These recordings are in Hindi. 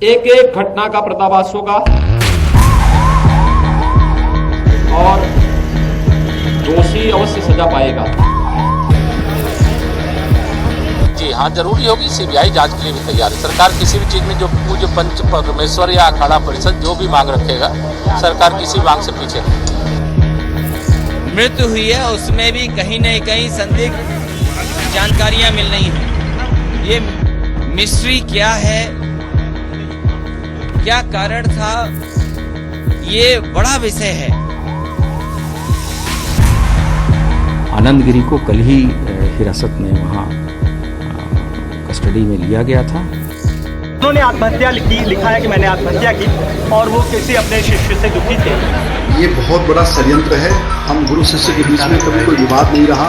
एक एक घटना का पर्दाफाश होगा और दोषी अवश्य सजा पाएगा। जी हाँ, जरूरी होगी। सीबीआई जांच के लिए भी तैयार है। सरकार किसी भी चीज में जो पूज्य पंच परमेश्वर या अखाड़ा परिषद जो भी मांग रखेगा, सरकार किसी मांग से पीछे नहीं। मृत्यु हुई है, उसमें भी कहीं न कहीं संदिग्ध जानकारियां मिल रही हैं। ये मिस्ट्री क्या है, क्या कारण था, ये बड़ा विषय है। आनंद गिरी को कल ही हिरासत में वहाँ कस्टडी में लिया गया था। उन्होंने आत्महत्या लिखा है कि मैंने आत्महत्या की, और वो किसी अपने शिष्य से दुखी थे। ये बहुत बड़ा षड्यंत्र है। हम गुरु शिष्य के बीच में कभी कोई विवाद नहीं रहा।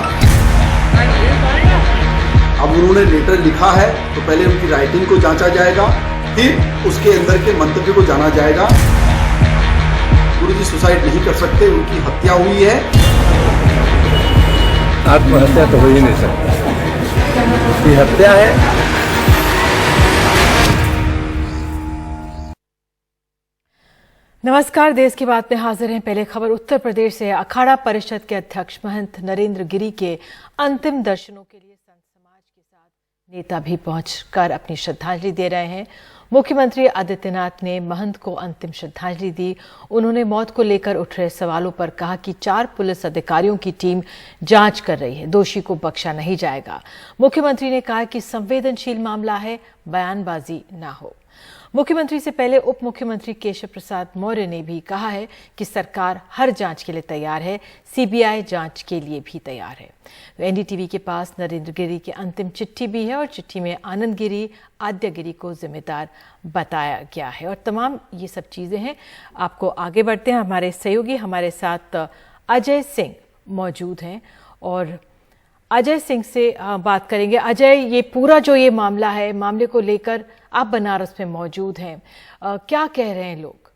अब उन्होंने लेटर लिखा है तो पहले उनकी राइटिंग को जांचा जाएगा, फिर उसके अंदर के मंतव्य को जाना जाएगा। गुरु जी सुसाइड नहीं कर सकते, उनकी हत्या हुई है। आत्महत्या तो हो ही नहीं सकती, उसकी हत्या है। नमस्कार, देश की बात में हाजिर हैं। पहले खबर उत्तर प्रदेश से। अखाड़ा परिषद के अध्यक्ष महंत नरेंद्र गिरी के अंतिम दर्शनों के लिए संत समाज के साथ नेता भी पहुंचकर अपनी श्रद्धांजलि दे रहे हैं। मुख्यमंत्री आदित्यनाथ ने महंत को अंतिम श्रद्धांजलि दी। उन्होंने मौत को लेकर उठ रहे सवालों पर कहा कि 4 पुलिस अधिकारियों की टीम जांच कर रही है, दोषी को बख्शा नहीं जाएगा। मुख्यमंत्री ने कहा कि संवेदनशील मामला है, बयानबाजी ना हो। मुख्यमंत्री से पहले उप मुख्यमंत्री केशव प्रसाद मौर्य ने भी कहा है कि सरकार हर जांच के लिए तैयार है, सीबीआई जांच के लिए भी तैयार है। एनडीटीवी के पास नरेंद्र गिरी की अंतिम चिट्ठी भी है और चिट्ठी में आनंद गिरी, आद्य गिरी को जिम्मेदार बताया गया है और तमाम ये सब चीजें हैं। आपको आगे बढ़ते हैं। हमारे सहयोगी हमारे साथ अजय सिंह मौजूद हैं और अजय सिंह से बात करेंगे। अजय, ये पूरा जो ये मामला है, मामले को लेकर आप बनारस में मौजूद हैं, क्या कह रहे हैं लोग?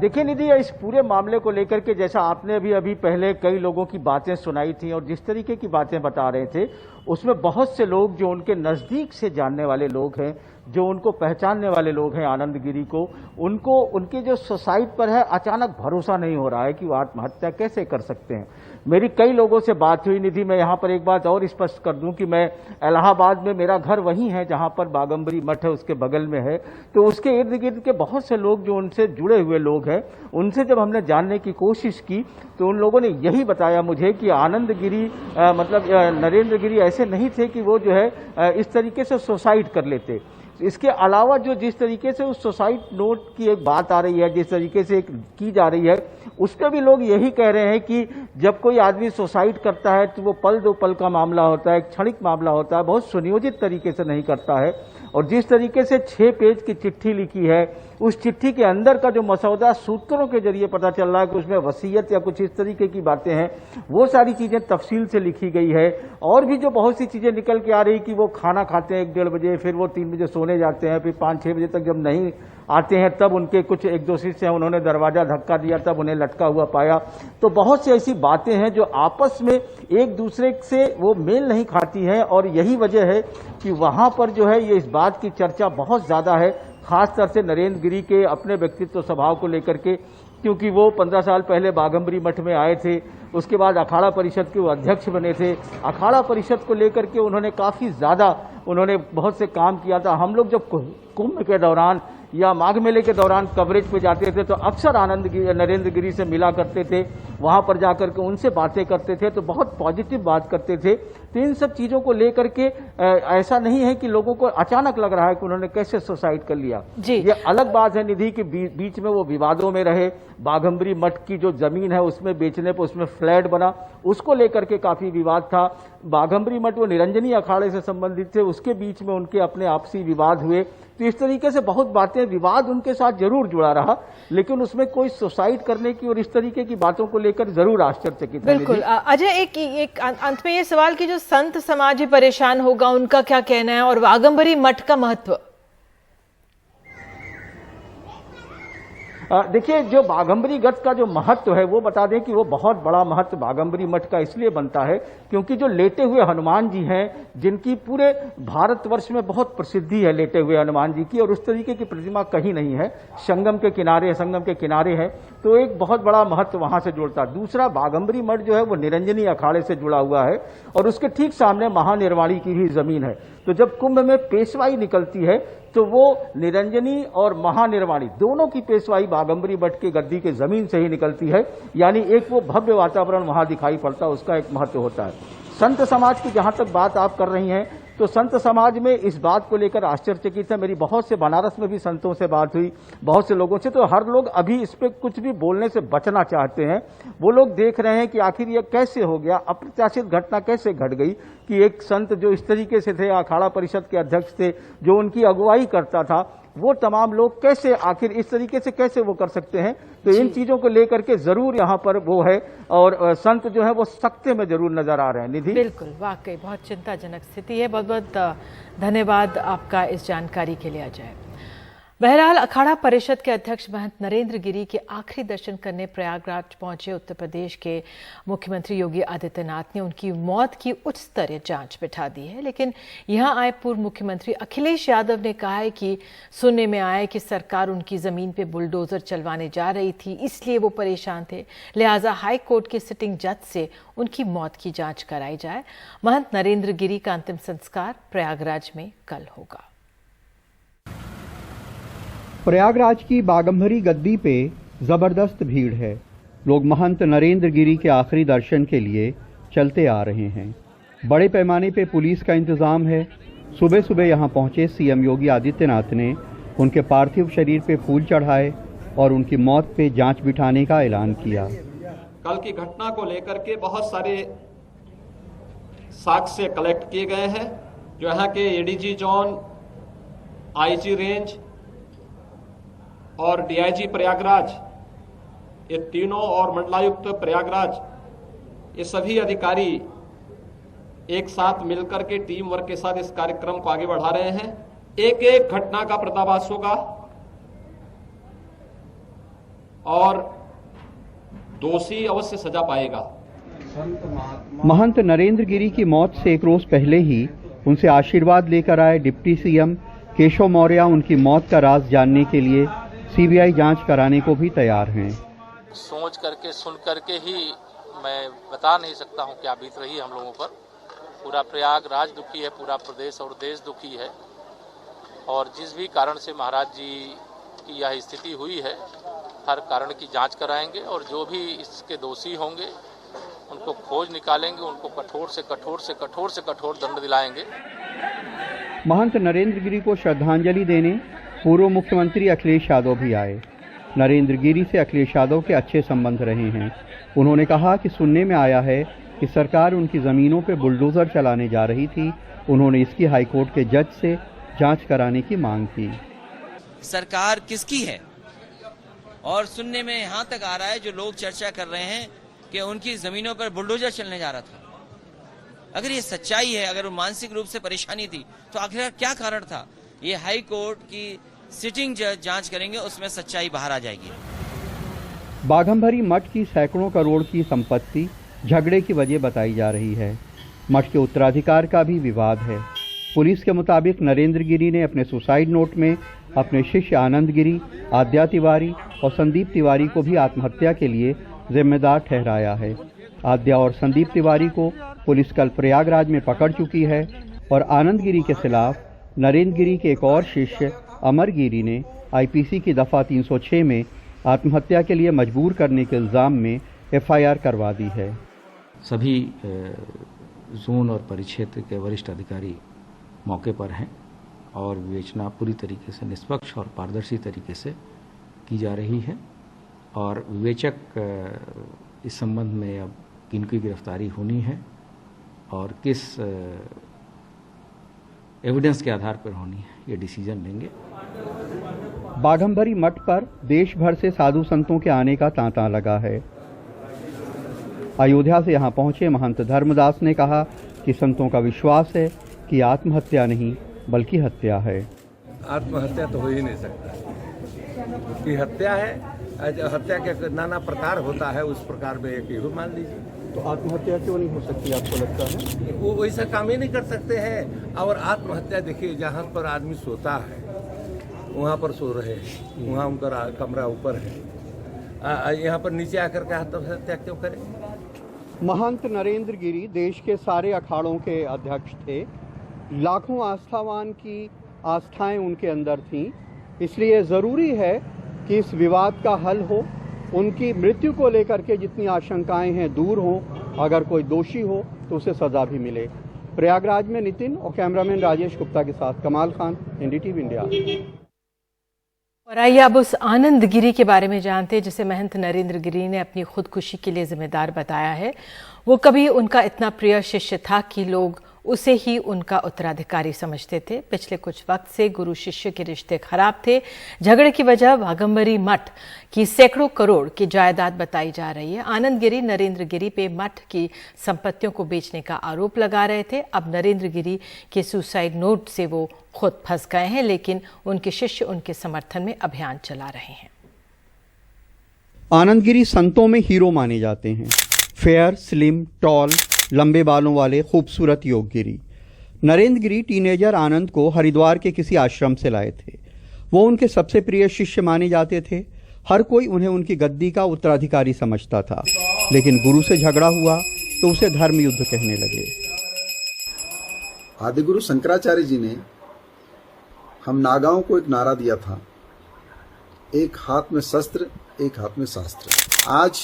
देखिए निधि, इस पूरे मामले को लेकर के जैसा आपने भी अभी पहले कई लोगों की बातें सुनाई थी और जिस तरीके की बातें बता रहे थे, उसमें बहुत से लोग जो उनके नजदीक से जानने वाले लोग हैं, जो उनको पहचानने वाले लोग हैं आनंद गिरी को, उनको उनके जो सुसाइड पर है अचानक भरोसा नहीं हो रहा है कि वो आत्महत्या कैसे कर सकते हैं। मेरी कई लोगों से बात हुई निधि। मैं यहाँ पर एक बात और स्पष्ट कर दूं कि मैं इलाहाबाद में, मेरा घर वहीं है जहाँ पर बागम्बरी मठ है, उसके बगल में है। तो उसके इर्द गिर्द के बहुत से लोग जो उनसे जुड़े हुए लोग हैं, उनसे जब हमने जानने की कोशिश की तो उन लोगों ने यही बताया मुझे कि आनंद गिरी नरेंद्र गिरी ऐसे नहीं थे कि वो जो है इस तरीके से सुसाइड कर लेते। इसके अलावा जो जिस तरीके से उस सुसाइड नोट की एक बात आ रही है, जिस तरीके से की जा रही है, उस पर भी लोग यही कह रहे हैं कि जब कोई आदमी सुसाइड करता है तो वो पल दो पल का मामला होता है, एक क्षणिक मामला होता है, बहुत सुनियोजित तरीके से नहीं करता है। और जिस तरीके से 6 पेज की चिट्ठी लिखी है, उस चिट्ठी के अंदर का जो मसौदा सूत्रों के जरिए पता चल रहा है कि उसमें वसीयत या कुछ इस तरीके की बातें हैं, वो सारी चीजें तफसील से लिखी गई है। और भी जो बहुत सी चीजें निकल के आ रही कि वो खाना खाते हैं 1-1:30 बजे, फिर वो 3 बजे सोने जाते हैं, फिर 5-6 बजे तक जब नहीं आते हैं तब उनके कुछ 1-2 शिष्य हैं, उन्होंने दरवाजा धक्का दिया, तब उन्हें लटका हुआ पाया। तो बहुत सी ऐसी बातें हैं जो आपस में एक दूसरे से वो मेल नहीं खाती हैं और यही वजह है कि वहां पर जो है ये इस बात की चर्चा बहुत ज्यादा है, खासतौर से नरेंद्र गिरी के अपने व्यक्तित्व स्वभाव को लेकर के, क्योंकि वो 15 साल पहले बागम्बरी मठ में आए थे, उसके बाद अखाड़ा परिषद के वो अध्यक्ष बने थे। अखाड़ा परिषद को लेकर के उन्होंने काफी ज्यादा बहुत से काम किया था। हम लोग जब कुंभ के दौरान या माघ मेले के दौरान कवरेज पे जाते थे तो अक्सर नरेंद्र गिरी से मिला करते थे, वहां पर जाकर के उनसे बातें करते थे, तो बहुत पॉजिटिव बात करते थे। तो इन सब चीजों को लेकर के ऐसा नहीं है कि लोगों को अचानक लग रहा है कि उन्होंने कैसे सुसाइड कर लिया। ये अलग बात है निधि कि बीच में वो विवादों में रहे। बागम्बरी मठ की जो जमीन है उसमें बेचने पर उसमें फ्लैट बना, उसको लेकर के काफी विवाद था। बागम्बरी मठ वो निरंजनी अखाड़े से संबंधित थे, उसके बीच में उनके अपने आपसी विवाद हुए। तो इस तरीके से बहुत बातें, विवाद उनके साथ जरूर जुड़ा रहा, लेकिन उसमें कोई सुसाइड करने की और इस तरीके की बातों को लेकर जरूर आश्चर्यचकित है। बिल्कुल। अजय, एक अंत में ये सवाल कि जो संत समाज ही परेशान होगा, उनका क्या कहना है, और बागम्बरी मठ का महत्व? देखिए, जो बाघंबरी गढ़ का जो महत्व है वो बता दें कि वो बहुत बड़ा महत्व बाघंबरी मठ का इसलिए बनता है क्योंकि जो लेटे हुए हनुमान जी हैं, जिनकी पूरे भारतवर्ष में बहुत प्रसिद्धि है लेटे हुए हनुमान जी की, और उस तरीके की प्रतिमा कहीं नहीं है। संगम के किनारे है, तो एक बहुत बड़ा महत्व वहां से जुड़ता है। दूसरा, बाघंबरी मठ जो है वो निरंजनी अखाड़े से जुड़ा हुआ है और उसके ठीक सामने महानिर्वाणी की भी जमीन है। तो जब कुंभ में पेशवाई निकलती है तो वो निरंजनी और महानिर्वाणी दोनों की पेशवाई बाघंबरी मठ की गद्दी के जमीन से ही निकलती है, यानी एक वो भव्य वातावरण वहां दिखाई पड़ता है, उसका एक महत्व होता है। संत समाज की जहां तक बात आप कर रही हैं, तो संत समाज में इस बात को लेकर आश्चर्यचकित है। मेरी बहुत से बनारस में भी संतों से बात हुई, बहुत से लोगों से, तो हर लोग अभी इस पे कुछ भी बोलने से बचना चाहते हैं। वो लोग देख रहे हैं कि आखिर ये कैसे हो गया, अप्रत्याशित घटना कैसे घट गई कि एक संत जो इस तरीके से थे, अखाड़ा परिषद के अध्यक्ष थे, जो उनकी अगुवाई करता था, वो तमाम लोग कैसे आखिर इस तरीके से कैसे वो कर सकते हैं। तो इन चीजों को लेकर के जरूर यहाँ पर वो है, और संत जो है वो सख्ते में जरूर नजर आ रहे हैं। निधि, बिल्कुल, वाकई बहुत चिंताजनक स्थिति है। बहुत बहुत धन्यवाद आपका इस जानकारी के लिए अजय। बहरहाल, अखाड़ा परिषद के अध्यक्ष महंत नरेंद्र गिरी के आखिरी दर्शन करने प्रयागराज पहुंचे उत्तर प्रदेश के मुख्यमंत्री योगी आदित्यनाथ ने उनकी मौत की उच्च स्तरीय जांच बिठा दी है। लेकिन यहां आए पूर्व मुख्यमंत्री अखिलेश यादव ने कहा है कि सुनने में आया कि सरकार उनकी जमीन पे बुलडोजर चलवाने जा रही थी, इसलिए वो परेशान थे, लिहाजा हाई कोर्ट के सिटिंग जज से उनकी मौत की जांच कराई जाए। महंत नरेंद्र गिरी का अंतिम संस्कार प्रयागराज में कल होगा। प्रयागराज की बाघंबरी गद्दी पे जबरदस्त भीड़ है। लोग महंत नरेंद्र गिरी के आखिरी दर्शन के लिए चलते आ रहे हैं। बड़े पैमाने पे पुलिस का इंतजाम है। सुबह सुबह यहां पहुंचे सीएम योगी आदित्यनाथ ने उनके पार्थिव शरीर पे फूल चढ़ाए और उनकी मौत पे जांच बिठाने का ऐलान किया। कल की घटना को लेकर के बहुत सारे साक्ष्य कलेक्ट किए गए हैं, जो यहाँ के एडीजी जोन, आईजी रेंज और डीआईजी प्रयागराज, ये तीनों, और मंडलायुक्त प्रयागराज, ये सभी अधिकारी एक साथ मिलकर के टीम वर्क के साथ इस कार्यक्रम को आगे बढ़ा रहे हैं। एक एक घटना का पर्दाफाश होगा और दोषी अवश्य सजा पाएगा। महंत नरेंद्र गिरी की मौत से एक रोज पहले ही उनसे आशीर्वाद लेकर आए डिप्टी सीएम केशव मौर्य उनकी मौत का राज जानने के लिए सीबीआई जांच कराने को भी तैयार हैं। सोच करके सुन करके ही मैं बता नहीं सकता हूं क्या बीत रही है हम लोगों पर। पूरा प्रयागराज दुखी है, पूरा प्रदेश और देश दुखी है, और जिस भी कारण से महाराज जी की यह स्थिति हुई है, हर कारण की जांच कराएंगे और जो भी इसके दोषी होंगे उनको खोज निकालेंगे, उनको कठोर से कठोर से कठोर से कठोर दंड दिलाएंगे। महंत नरेंद्र गिरी को श्रद्धांजलि देने पूर्व मुख्यमंत्री अखिलेश यादव भी आए। नरेंद्र गिरी से अखिलेश यादव के अच्छे संबंध रहे हैं। उन्होंने कहा कि सुनने में आया है कि सरकार उनकी जमीनों पर बुलडोजर चलाने जा रही थी। उन्होंने इसकी हाईकोर्ट के जज से जांच कराने की मांग की। सरकार किसकी है? और सुनने में यहाँ तक आ रहा है, जो लोग चर्चा कर रहे हैं कि उनकी जमीनों पर बुलडोजर चलने जा रहा था। अगर ये सच्चाई है, अगर वो मानसिक रूप से परेशानी थी, तो आखिर क्या कारण था? ये हाई कोर्ट की सिटिंग जज जांच करेंगे, उसमें सच्चाई बाहर आ जाएगी। बाघंबरी मठ की सैकड़ों करोड़ की संपत्ति झगड़े की वजह बताई जा रही है। मठ के उत्तराधिकार का भी विवाद है। पुलिस के मुताबिक नरेंद्र गिरी ने अपने सुसाइड नोट में अपने शिष्य आनंद गिरी, आद्या तिवारी और संदीप तिवारी को भी आत्महत्या के लिए जिम्मेदार ठहराया है। आद्या और संदीप तिवारी को पुलिस कल प्रयागराज में पकड़ चुकी है और आनंद गिरी के खिलाफ नरेंद्र गिरी के एक और शिष्य अमर गिरी ने आईपीसी की दफा 306 में आत्महत्या के लिए मजबूर करने के इल्जाम में एफआईआर करवा दी है। सभी जोन और परिक्षेत्र के वरिष्ठ अधिकारी मौके पर हैं और विवेचना पूरी तरीके से निष्पक्ष और पारदर्शी तरीके से की जा रही है, और विवेचक इस संबंध में अब किनकी गिरफ्तारी होनी है और किस एविडेंस के आधार पर होनी है, ये डिसीजन लेंगे। बाघंबरी मठ पर देश भर से साधु संतों के आने का तांता लगा है। अयोध्या से यहाँ पहुंचे महंत धर्मदास ने कहा कि संतों का विश्वास है कि आत्महत्या नहीं बल्कि हत्या है। आत्महत्या तो हो ही नहीं सकता, कि हत्या है हत्या के नाना प्रकार होता है, उस प्रकार में एक ही मान लीजिए। तो आत्महत्या क्यों नहीं हो सकती आपको लगता है? वो वैसा काम ही नहीं कर सकते हैं। और आत्महत्या देखिए, जहाँ पर आदमी सोता है वहाँ पर सो रहे हैं, वहाँ उनका कमरा ऊपर है, यहाँ पर नीचे आकर के आत्महत्या क्यों करें? महंत नरेंद्र गिरी देश के सारे अखाड़ों के अध्यक्ष थे। लाखों आस्थावान की आस्थाएं उनके अंदर थीं, इसलिए ज़रूरी है कि इस विवाद का हल हो, उनकी मृत्यु को लेकर के जितनी आशंकाएं हैं दूर हों, अगर कोई दोषी हो तो उसे सजा भी मिले। प्रयागराज में नितिन और कैमरामैन राजेश गुप्ता के साथ कमाल खान, एनडीटीवी इंडिया। और आइए अब उस आनंद गिरी के बारे में जानते हैं जिसे महंत नरेंद्र गिरी ने अपनी खुदकुशी के लिए जिम्मेदार बताया है। वो कभी उनका इतना प्रिय शिष्य था कि लोग उसे ही उनका उत्तराधिकारी समझते थे। पिछले कुछ वक्त से गुरु शिष्य के रिश्ते खराब थे। झगड़े की वजह बाघंबरी मठ की सैकड़ों करोड़ की जायदाद बताई जा रही है। आनंद गिरी नरेंद्र गिरी पे मठ की संपत्तियों को बेचने का आरोप लगा रहे थे। अब नरेंद्र गिरी के सुसाइड नोट से वो खुद फंस गए हैं, लेकिन उनके शिष्य उनके समर्थन में अभियान चला रहे हैं। आनंद गिरी संतों में हीरो माने जाते हैं। फेयर, स्लिम, टॉल, लंबे बालों वाले खूबसूरत योगगिरी। नरेंद्र गिरी टीनेजर आनंद को हरिद्वार के किसी आश्रम से लाए थे। वो उनके सबसे प्रिय शिष्य माने जाते थे। हर कोई उन्हें उनकी गद्दी का उत्तराधिकारी समझता था, लेकिन गुरु से झगड़ा हुआ तो उसे धर्म युद्ध कहने लगे। आदिगुरु शंकराचार्य जी ने हम नागाओं को एक नारा दिया था, एक हाथ में शस्त्र एक हाथ में शास्त्र। आज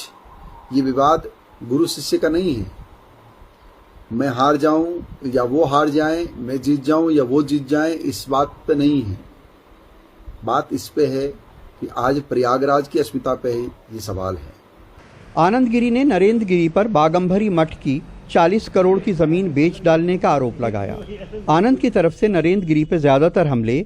ये विवाद गुरु शिष्य का नहीं है। मैं हार जाऊं या वो हार जाएं, मैं जीत जाऊं या वो जीत जाएं, इस बात पे नहीं है। बात इस पे है कि आज प्रयागराज की अस्मिता पे ही ये सवाल है। आनंद गिरी ने नरेंद्र गिरी पर बाघंबरी मठ की 40 करोड़ की जमीन बेच डालने का आरोप लगाया। आनंद की तरफ से नरेंद्र गिरी पे ज्यादातर हमले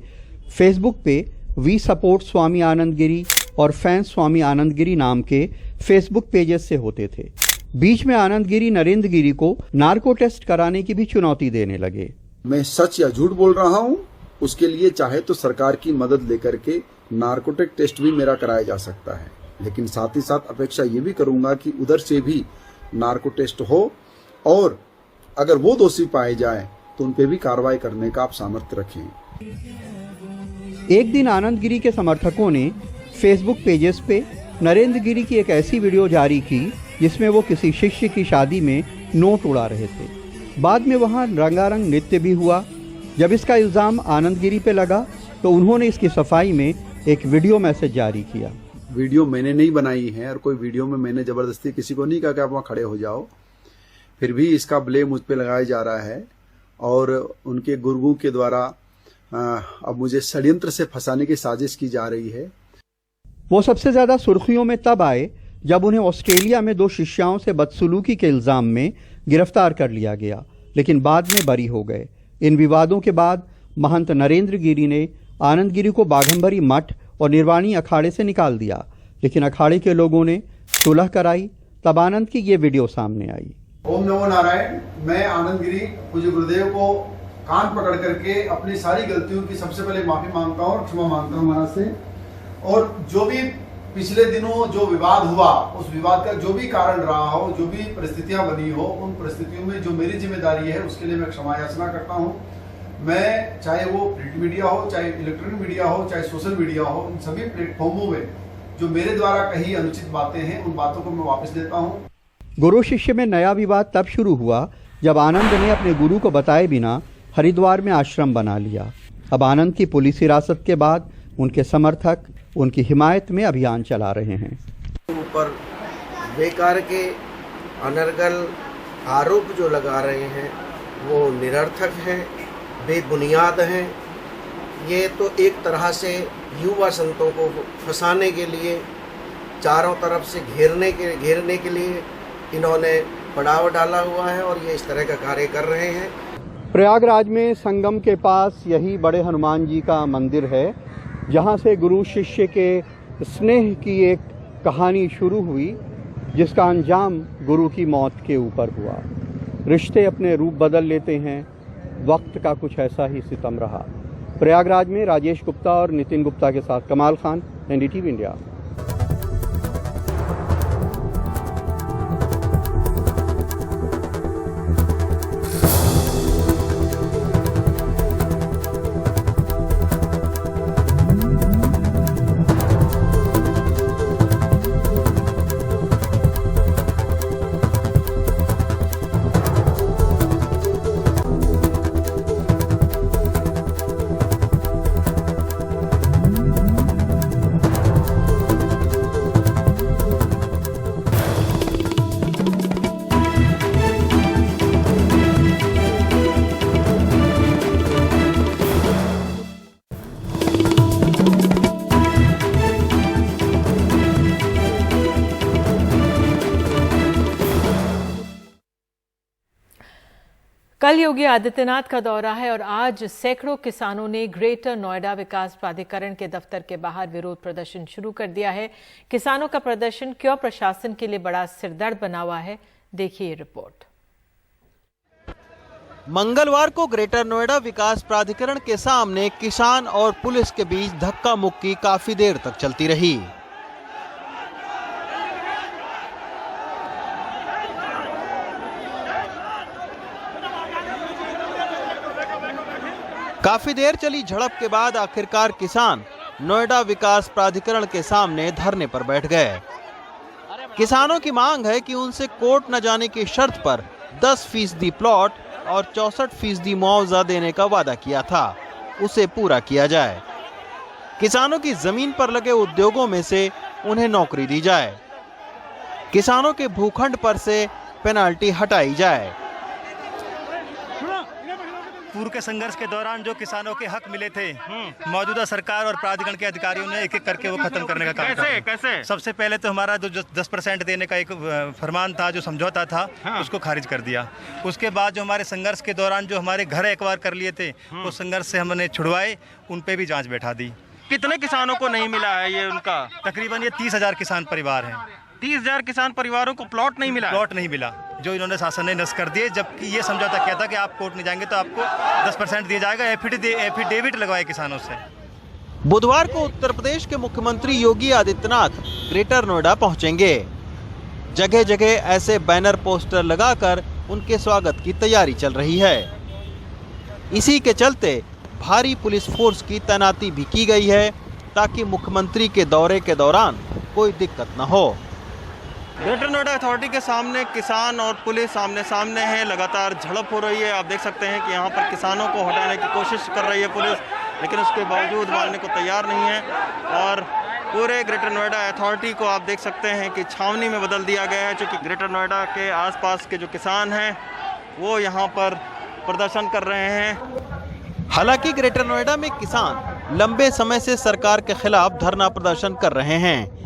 फेसबुक पे वी सपोर्ट स्वामी आनंद गिरी और फैंस स्वामी आनंद गिरी नाम के फेसबुक पेजेस से होते थे। बीच में आनंद गिरी नरेंद्र गिरी को नार्को टेस्ट कराने की भी चुनौती देने लगे। मैं सच या झूठ बोल रहा हूं, उसके लिए चाहे तो सरकार की मदद लेकर के नार्कोटिक टेस्ट भी मेरा कराया जा सकता है, लेकिन साथ ही साथ अपेक्षा ये भी करूंगा कि उधर से भी नार्को टेस्ट हो और अगर वो दोषी पाए जाए तो उन पे भी कार्रवाई करने का आप सामर्थ्य रखें। एक दिन आनंद गिरी के समर्थकों ने फेसबुक पेजेस पे नरेंद्र गिरी की एक ऐसी वीडियो जारी की जिसमें वो किसी शिष्य की शादी में नोट उड़ा रहे थे। बाद में वहां रंगारंग नृत्य भी हुआ। जब इसका इल्जाम आनंद गिरी पे लगा तो उन्होंने इसकी सफाई में एक वीडियो मैसेज जारी किया। वीडियो मैंने नहीं बनाई है और कोई वीडियो में मैंने जबरदस्ती किसी को नहीं कहा कि आप वहाँ खड़े हो जाओ। फिर भी इसका ब्लेम मुझ पे लगाया जा रहा है और उनके गुरुओं के द्वारा अब मुझे षड्यंत्र से फंसाने की साजिश की जा रही है। वो सबसे ज्यादा सुर्खियों में तब आए जब उन्हें ऑस्ट्रेलिया में 2 शिष्याओं से बदसलूकी के इल्जाम में गिरफ्तार कर लिया गया, लेकिन बाद में बरी हो गए। इन विवादों के बाद महंत नरेंद्र गिरी ने आनंद गिरी को बाघंबरी मठ और निर्वाणी अखाड़े से निकाल दिया, लेकिन अखाड़े के लोगों ने सुलह कराई। तब आनंद की ये वीडियो सामने आई। ओम नमो नारायण। मैं आनंद गिरी पूज्य गुरुदेव को कान पकड़ करके अपनी सारी गलतियों की सबसे पहले माफी मांगता हूँ और क्षमा मांगता हूँ महाराज से। और जो भी पिछले दिनों जो विवाद हुआ, उस विवाद का जो भी कारण रहा हो, जो भी परिस्थितियां बनी हो, उन परिस्थितियों में जो मेरी जिम्मेदारी है उसके लिए मैं क्षमा याचना करता हूं। मैं चाहे वो प्रिंट मीडिया हो, चाहे इलेक्ट्रॉनिक मीडिया हो, चाहे सोशल मीडिया हो, इन सभी प्लेटफॉर्मों में जो मेरे द्वारा कही अनुचित बातें हैं उन बातों को मैं वापस लेता हूँ। गुरु शिष्य में नया विवाद तब शुरू हुआ जब आनंद ने अपने गुरु को बताए बिना हरिद्वार में आश्रम बना लिया। अब आनंद की पुलिस हिरासत के बाद उनके समर्थक उनकी हिमायत में अभियान चला रहे हैं। ऊपर बेकार के अनर्गल आरोप जो लगा रहे हैं वो निरर्थक हैं, बेबुनियाद हैं। ये तो एक तरह से युवा संतों को फंसाने के लिए, चारों तरफ से घेरने के लिए इन्होंने पड़ाव डाला हुआ है और ये इस तरह का कार्य कर रहे हैं। प्रयागराज में संगम के पास यही बड़े हनुमान जी का मंदिर है, जहां से गुरु शिष्य के स्नेह की एक कहानी शुरू हुई, जिसका अंजाम गुरु की मौत के ऊपर हुआ। रिश्ते अपने रूप बदल लेते हैं, वक्त का कुछ ऐसा ही सितम रहा। प्रयागराज में राजेश गुप्ता और नितिन गुप्ता के साथ कमाल खान, एनडीटीवी इंडिया। कल योगी आदित्यनाथ का दौरा है और आज सैकड़ों किसानों ने ग्रेटर नोएडा विकास प्राधिकरण के दफ्तर के बाहर विरोध प्रदर्शन शुरू कर दिया है। किसानों का प्रदर्शन क्यों प्रशासन के लिए बड़ा सिरदर्द बना हुआ है, देखिए रिपोर्ट। मंगलवार को ग्रेटर नोएडा विकास प्राधिकरण के सामने किसान और पुलिस के बीच धक्का मुक्की काफी देर तक चलती रही। काफी देर चली झड़प के बाद आखिरकार किसान नोएडा विकास प्राधिकरण के सामने धरने पर बैठ गए। किसानों की मांग है कि उनसे कोर्ट न जाने की शर्त पर 10% प्लॉट और 64% मुआवजा देने का वादा किया था, उसे पूरा किया जाए। किसानों की जमीन पर लगे उद्योगों में से उन्हें नौकरी दी जाए। किसानों के भूखंड पर से पेनाल्टी हटाई जाए। पूर्व के संघर्ष के दौरान जो किसानों के हक मिले थे, मौजूदा सरकार और प्राधिकरण के अधिकारियों ने एक एक करके वो खत्म करने का काम किया। कैसे? सबसे पहले तो हमारा जो 10% देने का एक फरमान था, जो समझौता था, उसको खारिज कर दिया। उसके बाद जो हमारे संघर्ष के दौरान जो हमारे घर एक्वायर कर लिए थे, वो संघर्ष से हमने छुड़वाए, उन पे भी जांच बैठा दी। कितने किसानों को नहीं मिला है ये उनका? तकरीबन ये 30,000 किसान परिवार हैं। 30,000 किसान परिवारों को प्लॉट नहीं मिला? प्लॉट नहीं मिला, जो इन्होंने शासन ने नष्ट कर दिए, जबकि ये समझौता किया था कि आप कोर्ट नहीं जाएंगे तो आपको 10% दिया जाएगा। एफिडेविट लगवाए किसानों से। बुधवार को उत्तर प्रदेश के मुख्यमंत्री योगी आदित्यनाथ ग्रेटर नोएडा पहुंचेंगे। जगह जगह ऐसे बैनर पोस्टर लगाकर उनके स्वागत की तैयारी चल रही है। इसी के चलते भारी पुलिस फोर्स की तैनाती भी की गई है, ताकि मुख्यमंत्री के दौरे के दौरान कोई दिक्कत न हो। ग्रेटर नोएडा अथॉरिटी के सामने किसान और पुलिस आमने सामने हैं। लगातार झड़प हो रही है। आप देख सकते हैं कि यहाँ पर किसानों को हटाने की कोशिश कर रही है पुलिस, लेकिन उसके बावजूद मानने को तैयार नहीं है। और पूरे ग्रेटर नोएडा अथॉरिटी को आप देख सकते हैं कि छावनी में बदल दिया गया है, क्योंकि ग्रेटर नोएडा के आसपास के जो किसान हैं वो यहाँ पर प्रदर्शन कर रहे हैं। हालांकि ग्रेटर नोएडा में किसान लंबे समय से सरकार के खिलाफ धरना प्रदर्शन कर रहे हैं।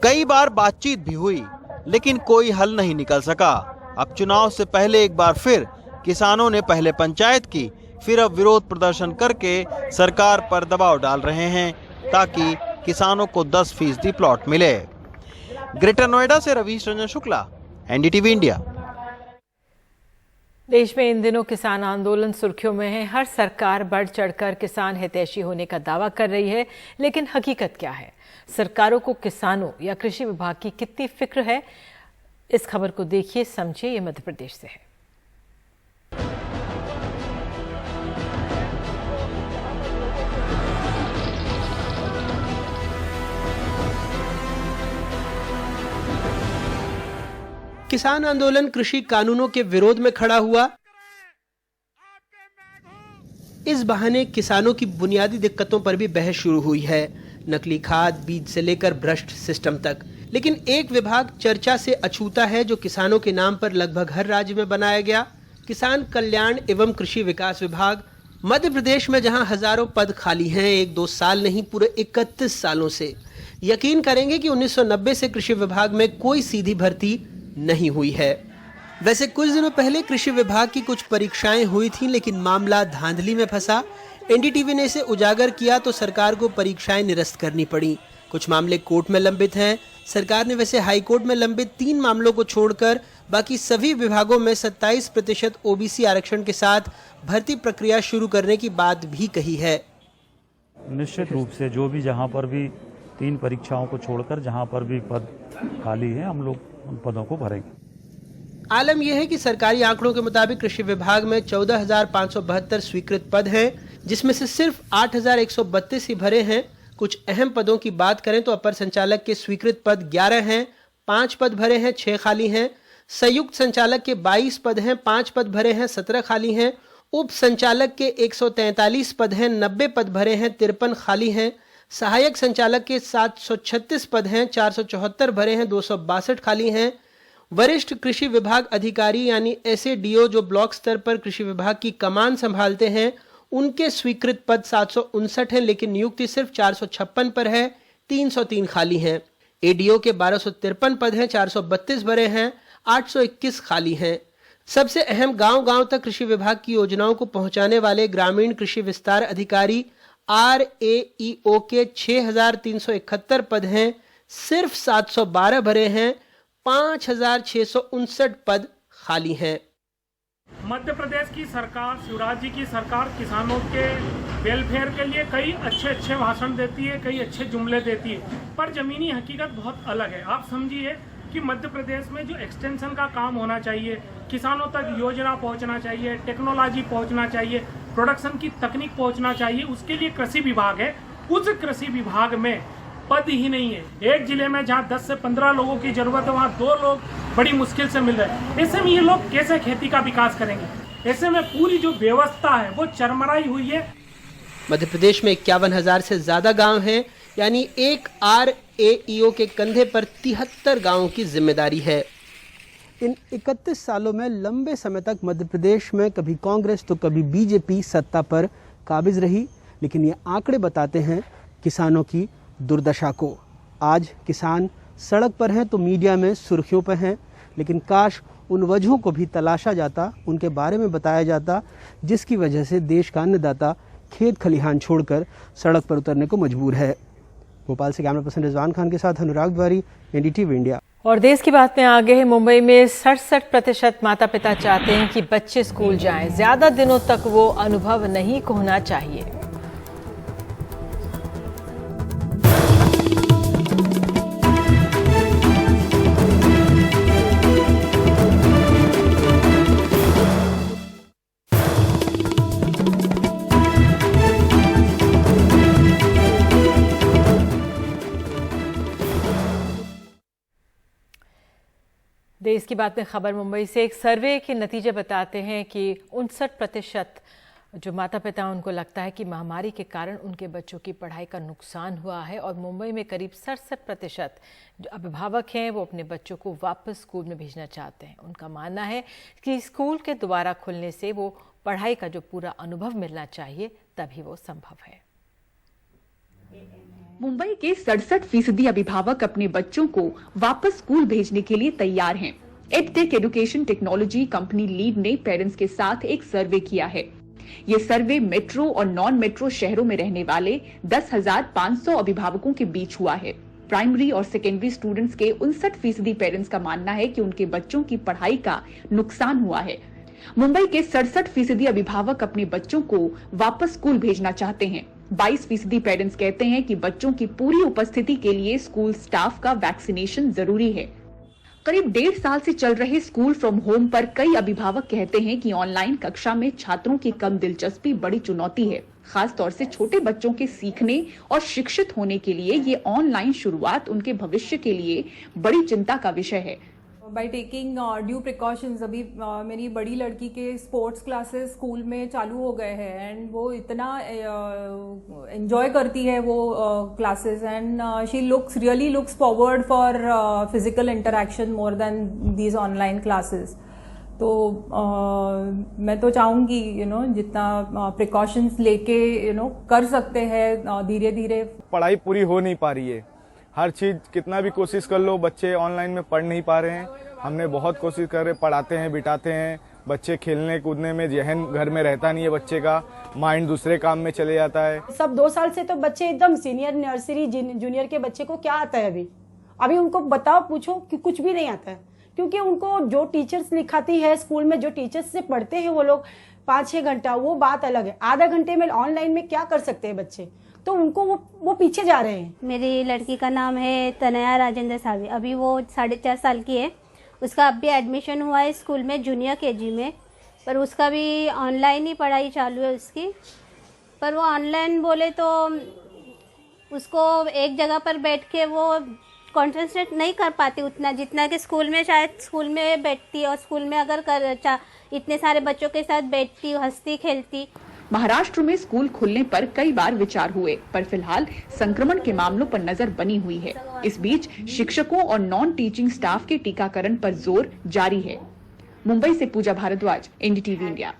कई बार बातचीत भी हुई, लेकिन कोई हल नहीं निकल सका। अब चुनाव से पहले एक बार फिर किसानों ने पहले पंचायत की, फिर अब विरोध प्रदर्शन करके सरकार पर दबाव डाल रहे हैं, ताकि किसानों को 10% प्लॉट मिले। ग्रेटर नोएडा से रवीश रंजन शुक्ला, एनडीटीवी इंडिया। देश में इन दिनों किसान आंदोलन सुर्खियों में है। हर सरकार बढ़ चढ़कर किसान हितैषी होने का दावा कर रही है, लेकिन हकीकत क्या है? सरकारों को किसानों या कृषि विभाग की कितनी फिक्र है? इस खबर को देखिए, समझिए। ये मध्य प्रदेश से है। किसान आंदोलन कृषि कानूनों के विरोध में खड़ा हुआ। इस बहाने किसानों की बुनियादी दिक्कतों पर भी बहस शुरू हुई है, नकली खाद, बीज से लेकर भ्रष्ट सिस्टम तक। लेकिन एक विभाग चर्चा से अछूता है, जो किसानों के नाम पर लगभग हर राज्य में बनाया गया, किसान कल्याण एवं कृषि विकास विभाग। मध्य प्रदेश में जहां हजारों पद खाली हैं, 1-2 साल नहीं पूरे 31 सालों से। यकीन करेंगे कि 1990 से कृषि विभाग में कोई सीधी भर्ती नहीं हुई है। वैसे कुछ दिनों पहले कृषि विभाग की कुछ परीक्षाएं हुई थीं, लेकिन मामला धांधली में फंसा। एनडीटीवी ने इसे उजागर किया तो सरकार को परीक्षाएं निरस्त करनी पड़ी। कुछ मामले कोर्ट में लंबित हैं। सरकार ने वैसे हाई कोर्ट में लंबित 3 मामलों को छोड़कर बाकी सभी विभागों में 27% ओबीसी आरक्षण के साथ भर्ती प्रक्रिया शुरू करने की बात भी कही है। निश्चित रूप से जो भी जहां पर भी 3 परीक्षाओं को छोड़कर जहां पर भी पद खाली है, हम लोग उन पदों को भरेंगे। आलम यह है कि सरकारी आंकड़ों के मुताबिक कृषि विभाग में 14,572 स्वीकृत पद हैं, जिसमें से सिर्फ 8,132 ही भरे हैं। कुछ अहम पदों की बात करें तो अपर संचालक के स्वीकृत पद 11 हैं, 5 पद भरे हैं, 6 खाली हैं। संयुक्त संचालक के 22 पद हैं, 5 पद भरे हैं, 17 खाली हैं। उप संचालक के 143 पद हैं, 90 पद भरे हैं, 53 खाली हैं। सहायक संचालक के 736 पद हैं, 474 भरे हैं, 262 खाली हैं। वरिष्ठ कृषि विभाग अधिकारी यानी एसएडीओ जो ब्लॉक स्तर पर कृषि विभाग की कमान संभालते हैं, उनके स्वीकृत पद 759 हैं, लेकिन नियुक्ति सिर्फ 456 पर है, 303 खाली हैं। एडीओ के 1253 पद हैं, 432 भरे हैं, 821 खाली हैं। सबसे अहम गांव-गांव तक कृषि विभाग की योजनाओं को पहुंचाने वाले ग्रामीण कृषि विस्तार अधिकारी RAEO के 6,371 पद हैं, सिर्फ 712 भरे हैं, 5,659 पद खाली हैं। मध्य प्रदेश की सरकार, शिवराज जी की सरकार किसानों के वेलफेयर के लिए कई अच्छे भाषण देती है, कई अच्छे जुमले देती है, पर जमीनी हकीकत बहुत अलग है। आप समझिए कि मध्य प्रदेश में जो एक्सटेंशन का काम होना चाहिए, किसानों तक योजना पहुंचना चाहिए, टेक्नोलॉजी पहुंचना चाहिए, प्रोडक्शन की तकनीक पहुंचना चाहिए, उसके लिए कृषि विभाग है। उस कृषि विभाग में पद ही नहीं है। एक जिले में जहाँ 10 से 15 लोगों की जरूरत है, वहाँ 2 लोग बड़ी मुश्किल से मिल रहे हैं। ऐसे में ये लोग कैसे खेती का विकास करेंगे? ऐसे में पूरी जो व्यवस्था है वो चरमराई हुई है। मध्य प्रदेश में 51,000 से ज्यादा गांव हैं, यानी एक RAEO के कंधे पर 73 गांवों की जिम्मेदारी है। इन 31 सालों में लंबे समय तक मध्य प्रदेश में कभी कांग्रेस तो कभी बीजेपी सत्ता पर काबिज रही, लेकिन ये आंकड़े बताते हैं किसानों की दुर्दशा को। आज किसान सड़क पर हैं तो मीडिया में सुर्खियों पर हैं, लेकिन काश उन वजहों को भी तलाशा जाता, उनके बारे में बताया जाता, जिसकी वजह से देश का अन्नदाता खेत खलिहान छोड़कर सड़क पर उतरने को मजबूर है। भोपाल से कैमरा पर्सन रिजवान खान के साथ अनुराग द्वारी, NDTV इंडिया। और देश की बात में आगे है, मुंबई में 67% माता पिता चाहते हैं कि बच्चे स्कूल जाएं। ज्यादा दिनों तक वो अनुभव नहीं खोना चाहिए। देश की बात में खबर मुंबई से। एक सर्वे के नतीजे बताते हैं कि 59% जो माता पिता उनको लगता है कि महामारी के कारण उनके बच्चों की पढ़ाई का नुकसान हुआ है, और मुंबई में करीब 67% जो अभिभावक हैं वो अपने बच्चों को वापस स्कूल में भेजना चाहते हैं। उनका मानना है कि स्कूल के दोबारा खुलने से वो पढ़ाई का जो पूरा अनुभव मिलना चाहिए तभी वो संभव है। मुंबई के 67% अभिभावक अपने बच्चों को वापस स्कूल भेजने के लिए तैयार हैं। Edtech education technology company lead ने पेरेंट्स के साथ एक सर्वे किया है। ये सर्वे मेट्रो और नॉन मेट्रो शहरों में रहने वाले 10,500 अभिभावकों के बीच हुआ है। प्राइमरी और सेकेंडरी स्टूडेंट्स के 59% पेरेंट्स का मानना है कि उनके बच्चों की पढ़ाई का नुकसान हुआ है। मुंबई के 67% अभिभावक अपने बच्चों को वापस स्कूल भेजना चाहते हैं। 22% पेरेंट्स कहते हैं कि बच्चों की पूरी उपस्थिति के लिए स्कूल स्टाफ का वैक्सीनेशन जरूरी है। करीब 1.5 साल से चल रहे स्कूल फ्रॉम होम पर कई अभिभावक कहते हैं कि ऑनलाइन कक्षा में छात्रों की कम दिलचस्पी बड़ी चुनौती है। खास तौर से छोटे बच्चों के सीखने और शिक्षित होने के लिए ये ऑनलाइन शुरुआत उनके भविष्य के लिए बड़ी चिंता का विषय है। बाई टेकिंग ड्यू प्रिकॉशंस, अभी मेरी बड़ी लड़की के स्पोर्ट्स क्लासेस स्कूल में चालू हो गए हैं एंड वो इतना एंजॉय करती है वो classes and she really looks forward for physical interaction more than these online classes. तो मैं तो चाहूँगी जितना प्रिकॉशंस लेके कर सकते हैं धीरे धीरे। पढ़ाई पूरी हो नहीं पा रही है, हर चीज कितना भी कोशिश कर लो बच्चे ऑनलाइन में पढ़ नहीं पा रहे हैं। हमने बहुत कोशिश कर रहे, पढ़ाते हैं, बिठाते हैं, बच्चे खेलने कूदने में जहन घर में रहता नहीं है, बच्चे का माइंड दूसरे काम में चले जाता है। सब 2 साल से तो बच्चे एकदम सीनियर नर्सरी जूनियर के बच्चे को क्या आता है अभी उनको बताओ पूछो कि कुछ भी नहीं आता है, क्योंकि उनको जो टीचर्स लिखाती है स्कूल में, जो टीचर्स से पढ़ते हैं वो लोग 5-6 घंटा, वो बात अलग है। आधा घंटे में ऑनलाइन में क्या कर सकते हैं बच्चे, तो उनको वो पीछे जा रहे हैं। मेरी लड़की का नाम है तनया राजेंद्र सावी, अभी वो 4.5 साल की है। उसका अभी एडमिशन हुआ है स्कूल में जूनियर KG में, पर उसका भी ऑनलाइन ही पढ़ाई चालू है उसकी। पर वो ऑनलाइन बोले तो उसको एक जगह पर बैठ के वो कॉन्सेंट्रेट नहीं कर पाती उतना जितना कि स्कूल में शायद स्कूल में बैठती, और स्कूल में अगर इतने सारे बच्चों के साथ बैठती, हंसती खेलती। महाराष्ट्र में स्कूल खुलने पर कई बार विचार हुए, पर फिलहाल संक्रमण के मामलों पर नजर बनी हुई है। इस बीच शिक्षकों और नॉन टीचिंग स्टाफ के टीकाकरण पर जोर जारी है। मुंबई से पूजा भारद्वाज, NDTV इंडिया।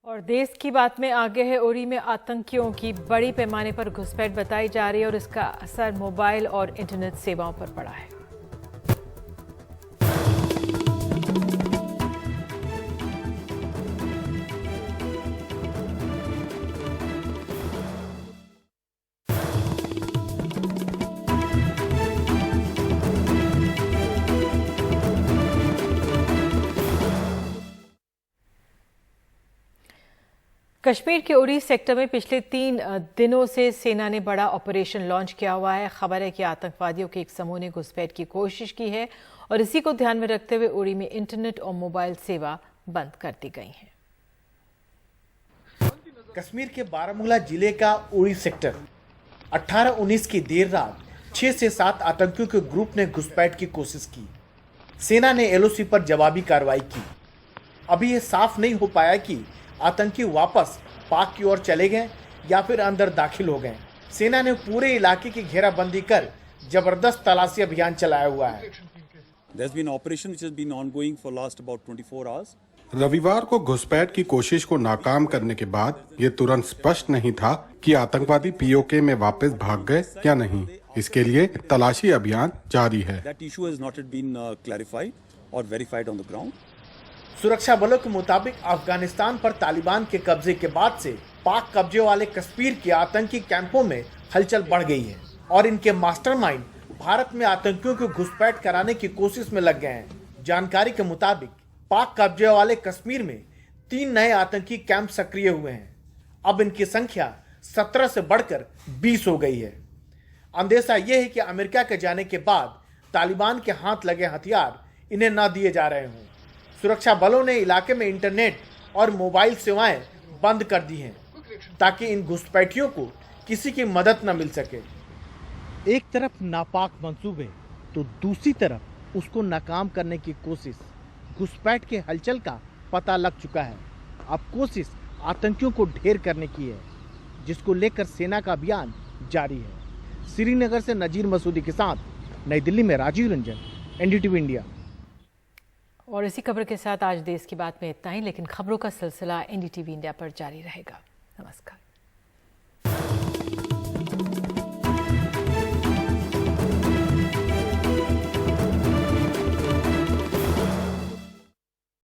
और देश की बात में आगे है, उरी में आतंकियों की बड़ी पैमाने पर घुसपैठ बताई जा रही है और इसका असर मोबाइल और इंटरनेट सेवाओं पर पड़ा है। कश्मीर के उरी सेक्टर में पिछले 3 दिनों से सेना ने बड़ा ऑपरेशन लॉन्च किया हुआ है। खबर है कि आतंकवादियों के एक समूह ने घुसपैठ की कोशिश की है और इसी को ध्यान में रखते हुए उरी में इंटरनेट और मोबाइल सेवा बंद कर दी गई है। कश्मीर के बारामूला जिले का उरी सेक्टर 18-19 की देर रात 6 से 7 आतंकियों के ग्रुप ने घुसपैठ की कोशिश की। सेना ने एलओसी पर जवाबी कार्रवाई की। अभी ये साफ नहीं हो पाया कि आतंकी वापस पाक की ओर चले गए या फिर अंदर दाखिल हो गए। सेना ने पूरे इलाके की घेराबंदी कर जबरदस्त तलाशी अभियान चलाया हुआ है। There's been operation which has been ongoing for last about 24 hours. रविवार को घुसपैठ की कोशिश को नाकाम करने के बाद ये तुरंत स्पष्ट नहीं था कि आतंकवादी पीओके में वापस भाग गए या नहीं। इसके लिए तलाशी अभियान जारी है। That issue has not yet been clarified or verified on the ground. सुरक्षा बलों के मुताबिक अफगानिस्तान पर तालिबान के कब्जे के बाद से पाक कब्जे वाले कश्मीर के आतंकी कैंपों में हलचल बढ़ गई है और इनके मास्टरमाइंड भारत में आतंकियों को घुसपैठ कराने की कोशिश में लग गए हैं। जानकारी के मुताबिक पाक कब्जे वाले कश्मीर में 3 नए आतंकी कैंप सक्रिय हुए हैं। अब इनकी संख्या 17 से बढ़कर 20 हो गई है। अंदेशा यह है कि अमेरिका के जाने के बाद तालिबान के हाथ लगे हथियार इन्हें न दिए जा रहे हों। सुरक्षा बलों ने इलाके में इंटरनेट और मोबाइल सेवाएं बंद कर दी हैं ताकि इन घुसपैठियों को किसी की मदद न मिल सके। एक तरफ नापाक मंसूबे तो दूसरी तरफ उसको नाकाम करने की कोशिश। घुसपैठ के हलचल का पता लग चुका है। अब कोशिश आतंकियों को ढेर करने की है, जिसको लेकर सेना का अभियान जारी है। श्रीनगर से नजीर मसूदी के साथ नई दिल्ली में राजीव रंजन, एनडीटीवी इंडिया। और इसी खबर के साथ आज देश की बात में इतना ही, लेकिन खबरों का सिलसिला एनडीटीवी इंडिया पर जारी रहेगा। नमस्कार।